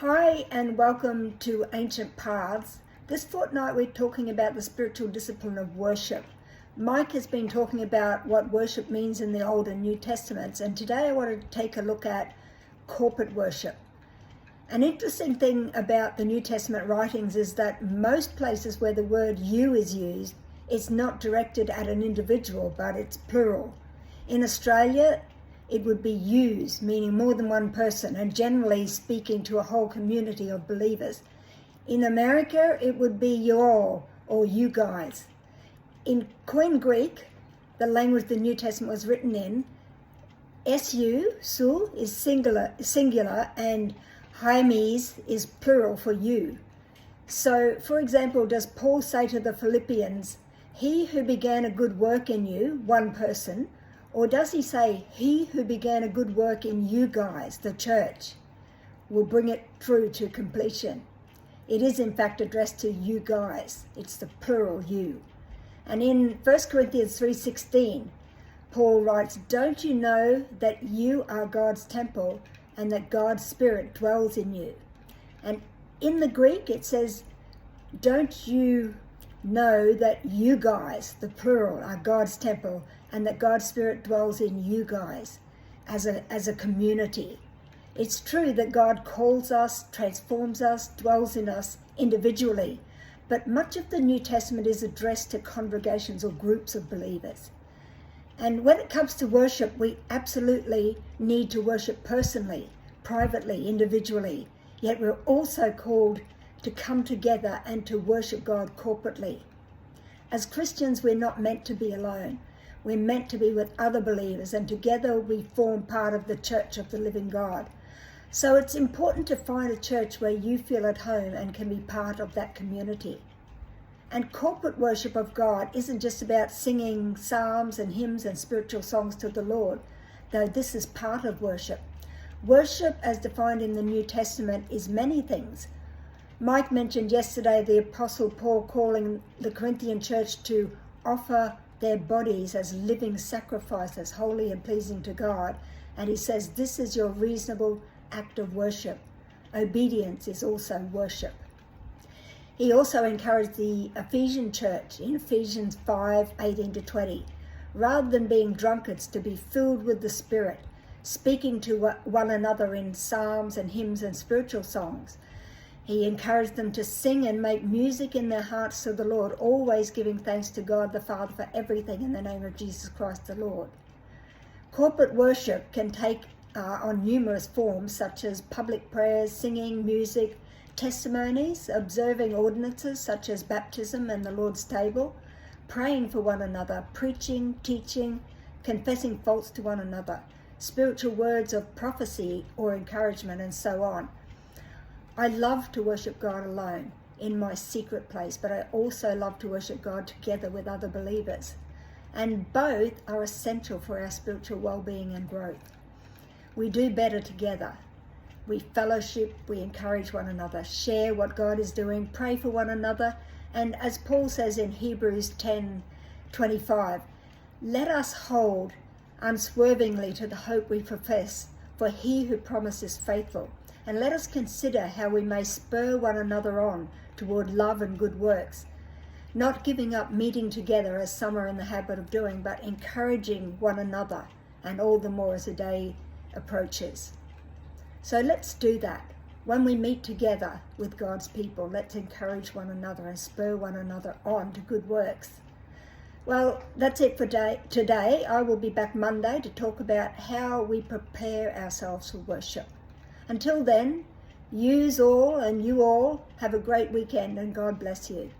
Hi and welcome to Ancient Paths. This fortnight we're talking about the spiritual discipline of worship. Mike has been talking about what worship means in the Old and New Testaments, and today I want to take a look at corporate worship. An interesting thing about the New Testament writings is that most places where the word you is used, it's not directed at an individual, but it's plural. In Australia, it would be yous, meaning more than one person, and generally speaking to a whole community of believers. In America, it would be you all, or you guys. In Koine Greek, the language the New Testament was written in, su is singular, and haimes is plural for you. So, for example, does Paul say to the Philippians, he who began a good work in you, one person, or does he say, he who began a good work in you guys, the church, will bring it through to completion? It is in fact addressed to you guys. It's the plural you. And in 1 Corinthians 3:16, Paul writes, don't you know that you are God's temple and that God's Spirit dwells in you? And in the Greek it says, don't you know that you guys, the plural, are God's temple and that God's Spirit dwells in you guys as a community. It's true that God calls us, transforms us, dwells in us individually, but much of the New Testament is addressed to congregations or groups of believers. And when it comes to worship, we absolutely need to worship personally, privately, individually, yet we're also called to come together and to worship God corporately. As Christians, we're not meant to be alone. We're meant to be with other believers, and together we form part of the church of the living God. So it's important to find a church where you feel at home and can be part of that community. And corporate worship of God isn't just about singing psalms and hymns and spiritual songs to the Lord, though this is part of worship. Worship, as defined in the New Testament, is many things. Mike mentioned yesterday the Apostle Paul calling the Corinthian church to offer their bodies as living sacrifices, holy and pleasing to God. And he says, this is your reasonable act of worship. Obedience is also worship. He also encouraged the Ephesian church in Ephesians 5:18-20, rather than being drunkards, to be filled with the Spirit, speaking to one another in psalms and hymns and spiritual songs. He encouraged them to sing and make music in their hearts to the Lord, always giving thanks to God the Father for everything in the name of Jesus Christ the Lord. Corporate worship can take on numerous forms, such as public prayers, singing, music, testimonies, observing ordinances such as baptism and the Lord's table, praying for one another, preaching, teaching, confessing faults to one another, spiritual words of prophecy or encouragement, and so on. I love to worship God alone in my secret place, but I also love to worship God together with other believers. And both are essential for our spiritual well-being and growth. We do better together. We fellowship, we encourage one another, share what God is doing, pray for one another. And as Paul says in Hebrews 10:25, let us hold unswervingly to the hope we profess, for he who promised is faithful. And let us consider how we may spur one another on toward love and good works, not giving up meeting together as some are in the habit of doing, but encouraging one another, and all the more as the day approaches. So let's do that. When we meet together with God's people, let's encourage one another and spur one another on to good works. Well, that's it for today. I will be back Monday to talk about how we prepare ourselves for worship. Until then, yous all and you all have a great weekend, and God bless you.